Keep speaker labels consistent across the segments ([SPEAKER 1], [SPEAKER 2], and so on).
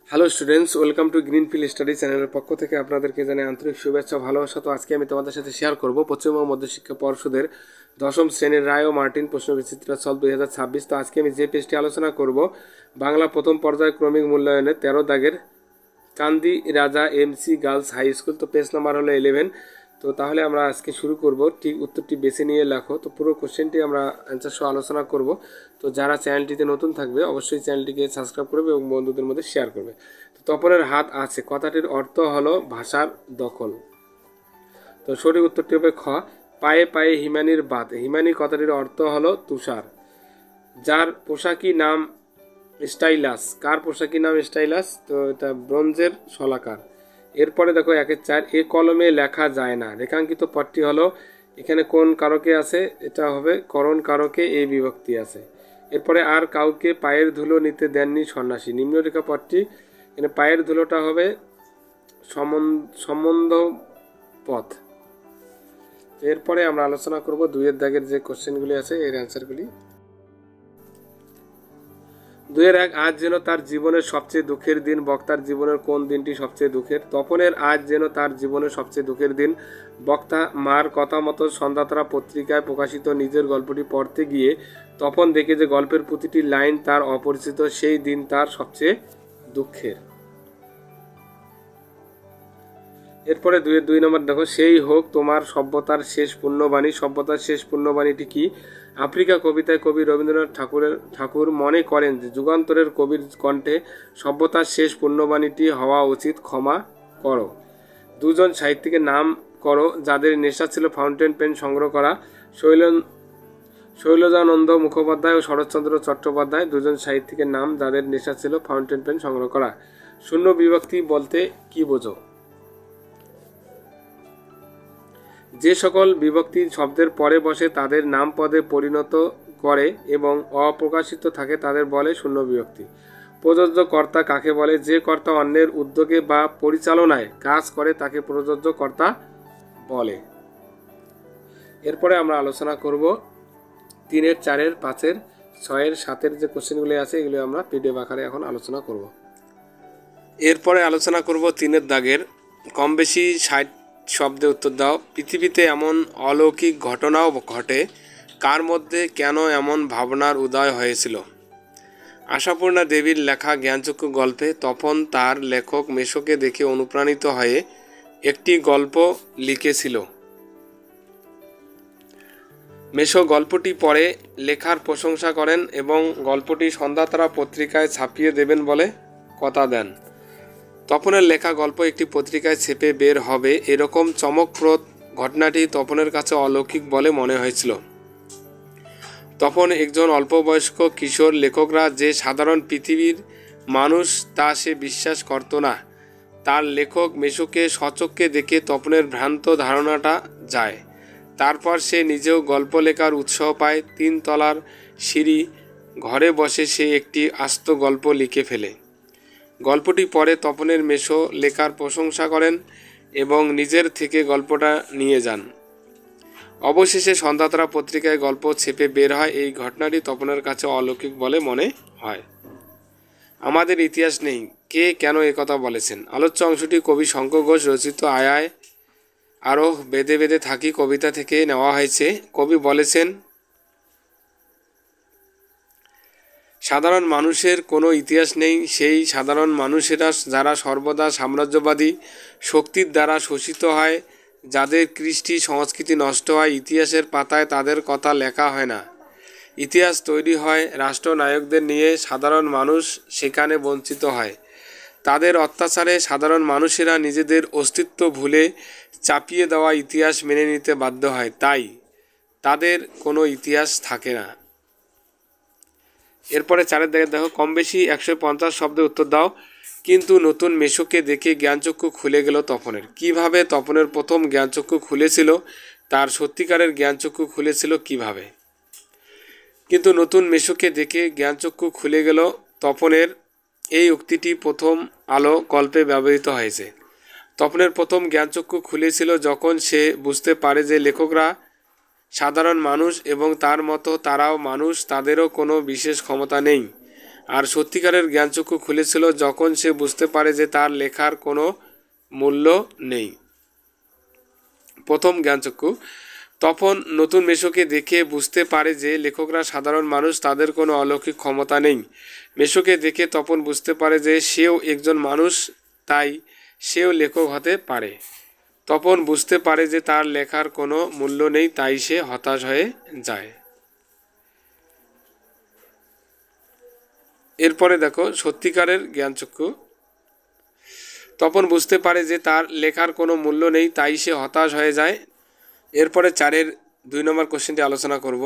[SPEAKER 1] Hello students, welcome to greenfield study চ্যানেলের পক্ষ থেকে আপনাদেরকে জানাই আন্তরিক শুভেচ্ছা ভালোবাসা। তো আজকে আমি তোমাদের সাথে শেয়ার করব পশ্চিমবঙ্গ মধ্যশিক্ষা পর্ষদের দশম শ্রেণীর রায় ও মার্টিন প্রশ্নবিচিত্রা সলভ 2026। তো আজকে আমি যে পেজটি আলোচনা করব, বাংলা প্রথম পর্যায় ক্রমিক মূল্যায়নে 13 দাগের কান্দি রাজা এমসি গার্লস হাই স্কুল। তো পেজ নাম্বার হলো 11। তো তাহলে আমরা আজকে শুরু করব। ঠিক উত্তরটি বেছে নিয়ে লেখো। তো পুরো কোশ্চেনটি আমরা অ্যান্সার সহ আলোচনা করব। তো যারা চ্যানেলটিতে নতুন থাকবে অবশ্যই চ্যানেলটিকে সাবস্ক্রাইব করবে এবং বন্ধুদের মধ্যে শেয়ার করবে। তো তপনের হাত আছে কথাটির অর্থ হলো ভাষার দখল। তো সঠিক উত্তরটি হবে খ, পায়ে পায়ে হিমানির বাত। হিমানি কথাটির অর্থ হলো তুষার। যার পোশাকি নাম স্টাইলাস। কার পোশাকি নাম স্টাইলাস? তো এটা ব্রোঞ্জের শলাকার। এরপরে দেখো 1-4, এ কলমে লেখা যায় না। রেখাঙ্কিত পদটি হলো, এখানে কোন কারকে আছে? এটা হবে করণ কারকে এ বিভক্তি আছে। এরপরে আর কাউকে পায়ের ধুলো নিতে দেননি সন্ন্যাসী। নিম্নরেখা পদটি, এখানে পায়ের ধুলোটা হবে সম্বন্ধ পথ। এরপরে আমরা আলোচনা করব 2-এর দাগের যে কোশ্চেনগুলি আছে এর অ্যান্সারগুলি। 2-1, আজ যেন তার জীবনের সবচেয়ে দুঃখের দিন। বক্তার জীবনের কোন দিনটি সবচেয়ে দুঃখের? তপনের আজ যেন তার জীবনের সবচেয়ে দুঃখের দিন। বক্তা মার কথা মতো সন্ধ্যাতারা পত্রিকায় প্রকাশিত নিজের গল্পটি পড়তে গিয়ে তপন দেখে যে গল্পের প্রতিটি লাইন তার অপরিচিত, সেই দিন তার সবচেয়ে দুঃখের। এরপরে 2-2 নম্বর দেখো, সেই হোক তোমার সভ্যতার শেষ পুণ্যবাণী। সভ্যতার শেষ পুণ্যবাণীটি কি? আফ্রিকা কবিতায় কবি রবীন্দ্রনাথ ঠাকুর মনে করেন যে যুগান্তরের কবির কণ্ঠে সভ্যতার শেষ পুণ্যবাণীটি হওয়া উচিত, ক্ষমা করো। দুজন সাহিত্যিকের নাম করো যাদের নেশা ছিল ফাউন্টেন পেন সংগ্রহ করা। শৈলজানন্দ মুখোপাধ্যায় ও শরৎচন্দ্র চট্টোপাধ্যায় দুজন সাহিত্যিকের নাম যাদের নেশা ছিল ফাউন্টেন পেন সংগ্রহ করা। শূন্য বিভক্তি বলতে কি বোঝো? যে সকল বিভক্তি শব্দের পরে বসে তাদের নাম পদে পরিণত করে এবং অপ্রকাশিত থাকে তাদের বলে শূন্য বিভক্তি। প্রযোজ্য কর্তা কাকে বলে? যে কর্তা অন্যের উদ্যোগে বা পরিচালনায় কাজ করে তাকে প্রযোজ্য কর্তা বলে। এরপরে আমরা আলোচনা করব 3-এর, 4-এর, 5-এর, 6-এর, 7-এর যে কোশ্চেনগুলি আছে এগুলো আমরা পিডিএফ আকারে এখন আলোচনা করব। এরপরে আলোচনা করব 3-এর দাগের কম বেশি 60 শব্দে উত্তর দাও। পৃথিবীতে এমন অলৌকিক ঘটনাও ঘটে, কার মধ্যে কেন এমন ভাবনার উদয় হয়েছিল? আশাপূর্ণা দেবীর লেখা জ্ঞানচক্ষু গল্পে তপন তার লেখক মেশোকে দেখে অনুপ্রাণিত হয়ে একটি গল্প লিখেছিল। মেশো গল্পটি পড়ে লেখার প্রশংসা করেন এবং গল্পটি সন্ধ্যাতারা পত্রিকায় ছাপিয়ে দেবেন বলে কথা দেন। তপনের লেখা গল্প একটি পত্রিকায় ছেপে বের হবে এরকম চমকপ্রদ ঘটনাটি তপনের কাছে অলৌকিক বলে মনে হয়েছিল। তপন একজন অল্পবয়স্ক কিশোর। লেখকরা যে সাধারণ পৃথিবীর মানুষ তা সে বিশ্বাস করত না। তার লেখক মেশোকে সচক্ষে দেখে তপনের ভ্রান্ত ধারণাটা যায়। তারপর সে নিজেও গল্প লেখার উৎসাহ পায়। 3 তলার সিঁড়ি ঘরে বসে সে একটি আস্ত গল্প লিখে ফেলে। গল্পটি পরে তপনের মেশো লেখার প্রশংসা করেন এবং নিজের থেকে গল্পটা নিয়ে যান। অবশেষে সন্ধ্যাতারা পত্রিকায় গল্প ছেপে বের হয়। এই ঘটনাটি তপনের কাছে অলৌকিক বলে মনে হয়। আমাদের ইতিহাস নেই, কে কেন একথা বলেছেন? আলোচ্য অংশটি কবি শঙ্কর ঘোষ রচিত আয় আয় আরোহ বেদে বেদে থাকি কবিতা থেকে নেওয়া হয়েছে। কবি বলেছেন, সাধারণ মানুষের কোনো ইতিহাস নেই। সেই সাধারণ মানুষেরা যারা সর্বদা সাম্রাজ্যবাদী শক্তির দ্বারা শোষিত হয়, যাদের কৃষ্টি সংস্কৃতি নষ্ট হয়, ইতিহাসের পাতায় তাদের কথা লেখা হয় না। ইতিহাস তৈরি হয় রাষ্ট্রনায়কদের নিয়ে। সাধারণ মানুষ সেখানে বঞ্চিত হয়। তাদের অত্যাচারে সাধারণ মানুষেরা নিজেদের অস্তিত্ব ভুলে চাপিয়ে দেওয়া ইতিহাস মেনে নিতে বাধ্য হয়। তাই তাদের কোনো ইতিহাস থাকে না। এরপরে 4-এর দাগে দেখো, কম বেশি 150 শব্দে উত্তর দাও। কিন্তু নতুন মেশোকে দেখে জ্ঞানচক্ষু খুলে গেল তপনের। কিভাবে তপনের প্রথম জ্ঞানচক্ষু খুলেছিল? তার সত্যিকারের জ্ঞানচক্ষু খুলেছিল কিভাবে? কিন্তু নতুন মেশোকে দেখে জ্ঞানচক্ষু খুলে গেল তপনের, এই উক্তিটি প্রথম আলো গল্পে ব্যবহৃত হয়েছে। তপনের প্রথম জ্ঞানচক্ষু খুলেছিল যখন সে বুঝতে পারে যে লেখকরা সাধারণ মানুষ এবং তার মতো তারাও মানুষ, তাদেরও কোনো বিশেষ ক্ষমতা নেই। আর সত্যিকারের জ্ঞানচক্ষু খুলেছিল যখন সে বুঝতে পারে যে তার লেখার কোনো মূল্য নেই। প্রথম জ্ঞানচক্ষু, তখন নতুন মেশোকে দেখে বুঝতে পারে যে লেখকরা সাধারণ মানুষ, তাদের কোনো অলৌকিক ক্ষমতা নেই। মেশোকে দেখে তপন বুঝতে পারে যে সেও একজন মানুষ, তাই সেও লেখক হতে পারে। তপন বুঝতে পারে যে তার লেখার কোনো মূল্য নেই, তাই সে হতাশ হয়ে যায়। এরপরে দেখো সত্যিকারের জ্ঞানচক্ষু, তপন বুঝতে পারে যে তার লেখার কোনো মূল্য নেই, তাই সে হতাশ হয়ে যায়। এরপরে 4-এর 2 নম্বর কোশ্চেনটি আলোচনা করব।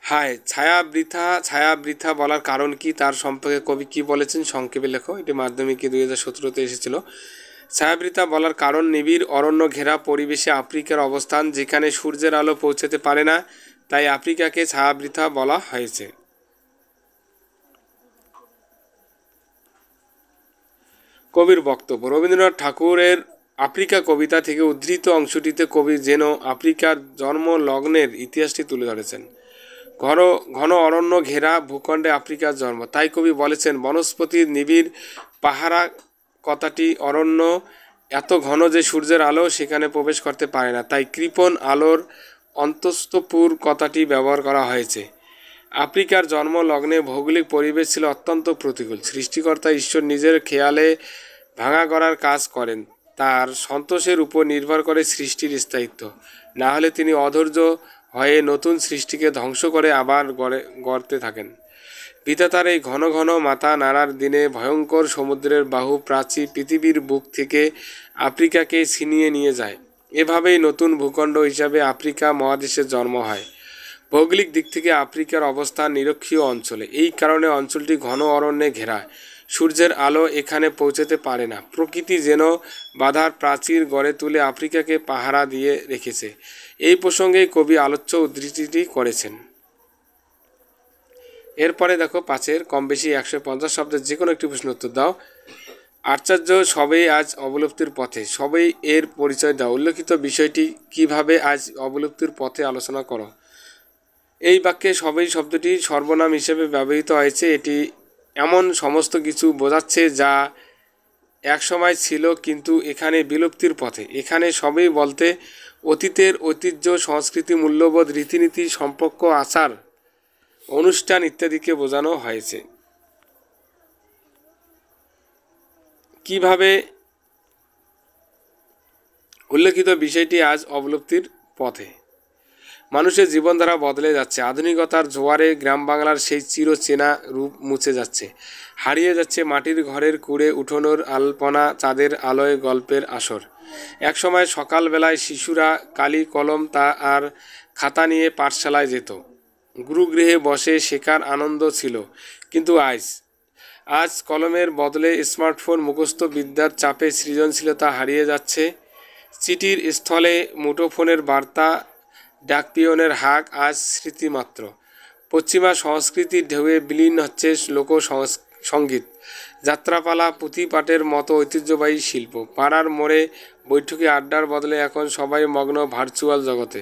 [SPEAKER 1] হায়, ছায়া বৃথা বলার কারণ কি, তার সম্পর্কে কবি কি বলেছেন সংক্ষেপে লেখো। এটি মাধ্যমিকে 2017-তে এসেছিল। ছায়াবৃথা বলার কারণ, নিবিড় অরণ্য ঘেরা পরিবেশে আফ্রিকার অবস্থান, যেখানে সূর্যের আলো পৌঁছাতে পারে না, তাই আফ্রিকাকে ছায়াবৃথা বলা হয়েছে। কবির বক্তব্য। রবীন্দ্রনাথ ঠাকুরের আফ্রিকা কবিতা থেকে উদ্ধৃত অংশটিতে কবি যেন আফ্রিকার জন্ম লগ্নের ইতিহাসটি তুলে ধরেছেন। ঘন অরণ্য ঘেরা ভূখণ্ডে আফ্রিকার জন্ম, তাই কবি বলেছেন বনস্পতির নিবিড় পাহারা কথাটি অরণ্য এত ঘন যে সূর্যের আলো সেখানে প্রবেশ করতে পারে না, তাই কৃপণ আলোর অন্তস্তপুর কথাটি ব্যবহার করা হয়েছে। আফ্রিকার জন্ম লগ্নে ভৌগোলিক পরিবেশ ছিল অত্যন্ত প্রতিকূল। সৃষ্টিকর্তা ঈশ্বর নিজের খেয়ালে ভাঙা গড়ার কাজ করেন, তার সন্তোষের উপর নির্ভর করে সৃষ্টির স্থায়িত্ব। না হলে তিনি অধৈর্য হয়ে নতুন সৃষ্টিকে ধ্বংস করে আবার গড়তে থাকেন। বিধাতার এই ঘন ঘন মাথা নাড়ার দিনে ভয়ঙ্কর সমুদ্রের বাহু প্রাচী পৃথিবীর বুক থেকে আফ্রিকাকে ছিনিয়ে নিয়ে যায়। এভাবেই নতুন ভূখণ্ড হিসাবে আফ্রিকা মহাদেশের জন্ম হয়। ভৌগোলিক দিক থেকে আফ্রিকার অবস্থান নিরক্ষীয় অঞ্চলে, এই কারণে অঞ্চলটি ঘন অরণ্যে ঘেরা। সূর্যের আলো এখানে পৌঁছতে পারে না। প্রকৃতি যেন বাধার প্রাচীর গড়ে তুলে আফ্রিকাকে পাহারা দিয়ে রেখেছে। এই প্রসঙ্গেই কবি আলোচ্য উদ্ধৃতিটি করেছেন। এরপরে দেখো 5-এর কম বেশি 150 শব্দের যে কোনো একটি প্রশ্ন উত্তর দাও। আচার্য সবেই আজ অবলুপ্তির পথে, সবেই এর পরিচয় দাও। উল্লেখিত বিষয়টি কিভাবে আজ অবলুপ্তির পথে আলোচনা করো। এই বাক্যে সবেই শব্দটি সর্বনাম হিসেবে ব্যবহৃত হয়েছে। এটি এমন সমস্ত কিছু বোঝাচ্ছে যা একসময় ছিল কিন্তু এখানে বিলুপ্তির পথে। এখানে সবেই বলতে অতীতের ঐতিহ্য, সংস্কৃতি, মূল্যবোধ, রীতিনীতি, সম্পর্ক, আচার, অনুষ্ঠান ইত্যাদিকে বোঝানো হয়েছে। কিভাবে উল্লেখিত বিষয়টি আজ অবলুপ্তির পথে। মানুষের জীবনধারা বদলে যাচ্ছে। আধুনিকতার জোয়ারে গ্রাম বাংলার সেই চিরচেনা রূপ মুছে যাচ্ছে। হারিয়ে যাচ্ছে মাটির ঘরের কুড়ে উঠোনোর আলপনা, চাঁদের আলোয় গল্পের আসর। একসময় সকালবেলায় শিশুরা কালি কলম আর খাতা নিয়ে পাঠশালায় যেত। গুরুগৃহে বসে শেখার আনন্দ ছিল। কিন্তু আজ কলমের বদলে স্মার্টফোন, মুখস্থ বিদ্যার চাপে সৃজনশীলতা হারিয়ে যাচ্ছে। চিঠির স্থলে মুঠোফোনের বার্তা, ডাকপিয়নের হাক আজ স্মৃতিমাত্র। পশ্চিমা সংস্কৃতির ঢেউয়ে বিলীন হচ্ছে লোক সঙ্গীত, যাত্রাপালা, পুঁথিপাঠের মতো ঐতিহ্যবাহী শিল্প। পাড়ার মোড়ে বৈঠকি আড্ডার বদলে এখন সবাই মগ্ন ভার্চুয়াল জগতে।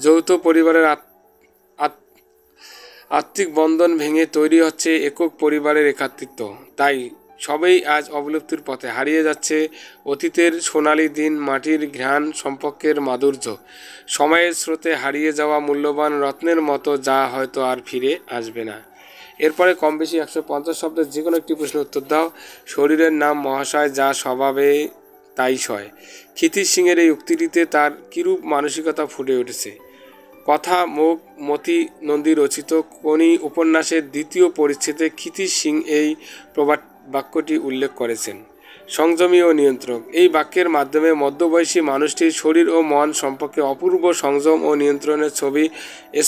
[SPEAKER 1] যৌথ পরিবারের আত্মিক বন্ধন ভেঙে তৈরি হচ্ছে একক পরিবারের একাত্মিত্ব। তাই সবেই আজ অবলুপ্তির পথে। হারিয়ে যাচ্ছে অতীতের সোনালি দিন, মাটির ঘ্রাণ, সম্পর্কের মাধুর্য, সময়ের স্রোতে হারিয়ে যাওয়া মূল্যবান রত্নের মতো, যা হয়তো আর ফিরে আসবে না। এরপরে কম বেশি 150 শব্দের যে কোনো একটি প্রশ্ন উত্তর দাও। শরীরের নাম মহাশয়, যা স্বভাবে তাই সয়। ক্ষিতিশ সিংয়ের এই উক্তিটিতে তার কিরূপ মানসিকতা ফুটে উঠেছে। কথা মুখ মতি নন্দী রচিত কোনি উপন্যাসের 2য় পরিচ্ছেদে ক্ষিতিশ সিং এই প্রবাদ বাক্যটি উল্লেখ করেছেন। সংযমী ও নিয়ন্ত্রক। এই বাক্যের মাধ্যমে মধ্যবয়সী মানুষটির শরীর ও মন সম্পর্কে অপূর্ব সংযম ও নিয়ন্ত্রণের ছবি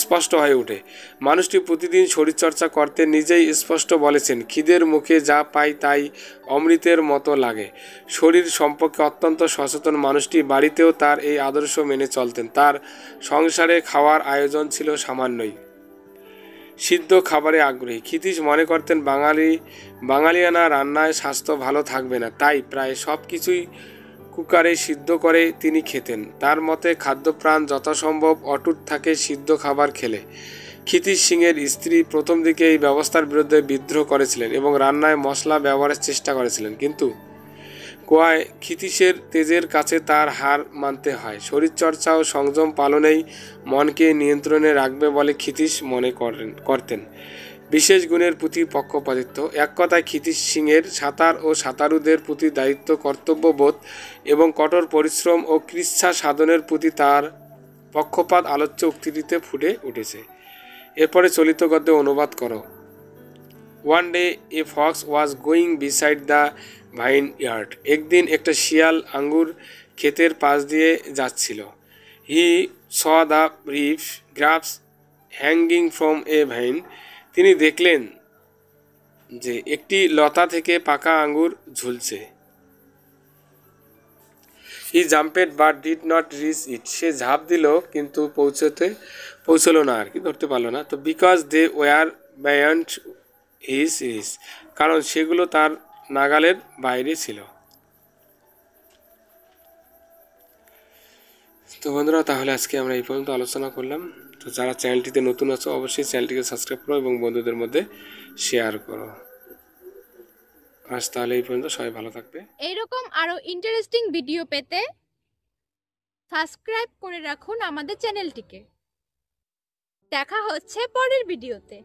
[SPEAKER 1] স্পষ্ট হয়ে ওঠে। মানুষটি প্রতিদিন শরীরচর্চা করতে নিজেই স্পষ্ট বলেছেন, খিদের মুখে যা পাই তাই অমৃতের মতো লাগে। শরীর সম্পর্কে অত্যন্ত সচেতন মানুষটি বাড়িতেও তার এই আদর্শ মেনে চলতেন। তার সংসারে খাওয়ার আয়োজন ছিল সামান্যই। সিদ্ধ খাবারে আগ্রহী। ক্ষিতিশ মনে করতেন বাঙালিয়ানা রান্নায় স্বাস্থ্য ভালো থাকবে না, তাই প্রায় সব কিছুই কুকারে সিদ্ধ করে তিনি খেতেন। তার মতে খাদ্যপ্রাণ যথাসম্ভব অটুট থাকে সিদ্ধ খাবার খেলে। ক্ষিতিশ সিংয়ের স্ত্রী প্রথম দিকে এই ব্যবস্থার বিরুদ্ধে বিদ্রোহ করেছিলেন এবং রান্নায় মশলা ব্যবহারের চেষ্টা করেছিলেন, কিন্তু গোয়ায় ক্ষিতীশের তেজের কাছে তার হার মানতে হয়। শরীরচর্চা ও সংযম পালনেই মনকে নিয়ন্ত্রণে রাখবে বলে ক্ষিতীশ মনে করতেন। বিশেষ গুণের প্রতি পক্ষপাতিত্ব, এক কথায় ক্ষিতীশ সিংয়ের সাঁতার ও সাঁতারুদের প্রতি দায়িত্ব, কর্তব্যবোধ এবং কঠোর পরিশ্রম ও কৃচ্ছা সাধনের প্রতি তার পক্ষপাত আলোচ্য উক্তিটিতে ফুটে উঠেছে। এরপরে চলিত গদ্যে অনুবাদ করো। One day a fox was going beside the vineyard. একদিন একটা শিয়াল আঙ্গুর ক্ষেতের পাশ দিয়ে যাচ্ছিল। He saw the ripe grapes hanging from a vine. তিনি দেখলেন যে একটি লতা থেকে পাকা আঙ্গুর ঝুলছে। He jumped but did not reach it. সে ঝাঁপ দিল কিন্তু পৌঁছলো না, আর কি ধরতে পারলো না। তো because they were beyond his reach, কারণ সেগুলো তার নাগালের বাইরে ছিল। তো বন্ধুরা, তাহলে আজকে আমরা এই পর্যন্ত আলোচনা করলাম। তো যারা চ্যানেলটিতে নতুন আছো অবশ্যই চ্যানেলটিকে সাবস্ক্রাইব করো এবং বন্ধুদের মধ্যে শেয়ার করো। আজ তাহলে এই পর্যন্ত, সবাই ভালো থাকবে।
[SPEAKER 2] এইরকম আরো ইন্টারেস্টিং ভিডিও পেতে সাবস্ক্রাইব করে রাখুন আমাদের চ্যানেলটিকে। দেখা হচ্ছে পরের ভিডিওতে।